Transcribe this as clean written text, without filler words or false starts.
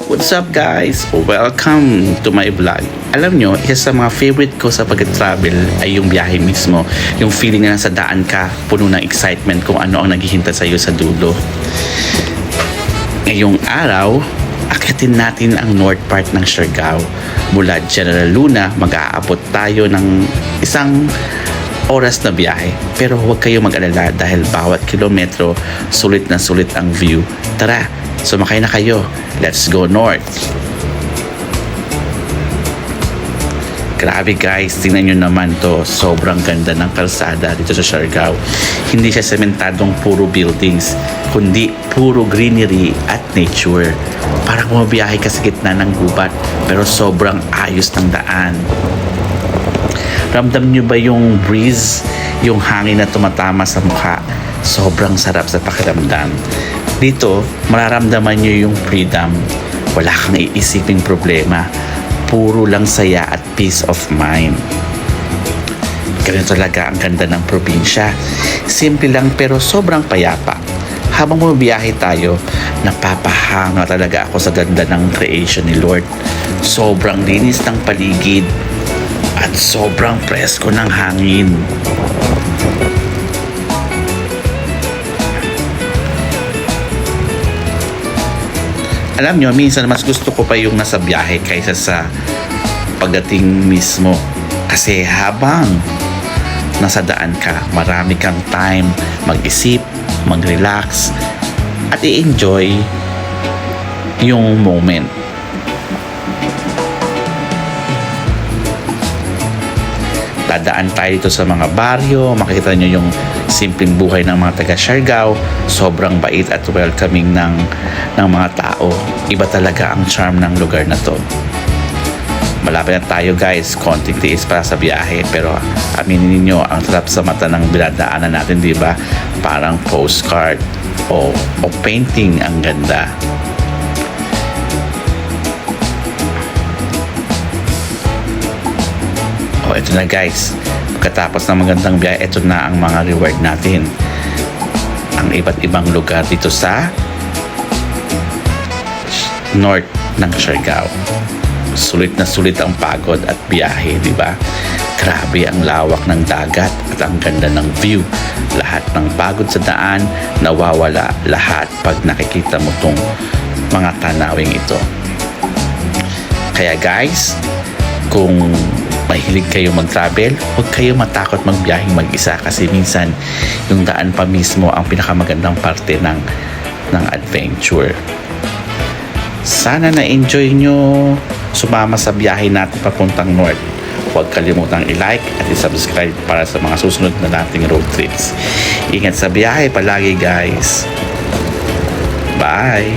What's up guys? Welcome to my vlog. Alam nyo, isa sa mga favorite ko sa pag-travel ay yung biyahe mismo. Yung feeling na nasa daan ka, puno ng excitement kung ano ang naghihintay sa iyo sa dulo. Ngayong araw, akitin natin ang north part ng Siargao. Mula General Luna, mag-aabot tayo ng isang oras na biyahe. Pero huwag kayo mag-alala dahil bawat kilometro, sulit na sulit ang view. Tara, sumakay na kayo. Let's go north. Grabe guys, tingnan nyo naman to. Sobrang ganda ng kalsada dito sa Siargao. Hindi siya sementadong puro buildings, kundi puro greenery at nature. Parang bumabiyahe ka sa gitna ng gubat, pero sobrang ayos ng daan. Ramdam nyo ba yung breeze, yung hangin na tumatama sa mukha? Sobrang sarap sa pakiramdam. Dito, mararamdaman nyo yung freedom. Wala kang iisiping problema. Puro lang saya at peace of mind. Ganito talaga ang ganda ng probinsya. Simple lang pero sobrang payapa. Habang bumibiyahe tayo, napapahanga talaga ako sa ganda ng creation ni Lord. Sobrang linis ng paligid at sobrang presko ng hangin. Alam nyo, minsan mas gusto ko pa yung nasa biyahe kaysa sa pagdating mismo. Kasi habang nasa daan ka, marami kang time mag-isip, mag-relax, at i-enjoy yung moment. Dadaan tayo dito sa mga baryo, makikita nyo yung simpleng buhay ng mga taga Siargao. Sobrang bait at welcoming ng mga tao. Iba talaga ang charm ng lugar na to. Malapit na tayo guys, konting tiis para sa biyahe, pero aminin niyo ang sarap sa mata ng binadaanan natin, di ba? Parang postcard o painting, ang ganda. O ito na guys, pagkatapos ng magandang biyahe, ito na ang mga reward natin. Ang iba't ibang lugar dito sa north ng Siargao. Sulit na sulit ang pagod at biyahe, di ba? Grabe ang lawak ng dagat at ang ganda ng view. Lahat ng pagod sa daan nawawala lahat pag nakikita mo tong mga tanawing ito. Kaya guys, kung mahilig kayo mag-travel, huwag kayo matakot magbiyaheng mag-isa kasi minsan yung daan pa mismo ang pinakamagandang parte ng adventure. Sana na-enjoy nyo sumama sa biyahe natin papuntang north. Huwag kalimutang i-like at i-subscribe para sa mga susunod na nating road trips. Ingat sa biyahe palagi guys. Bye!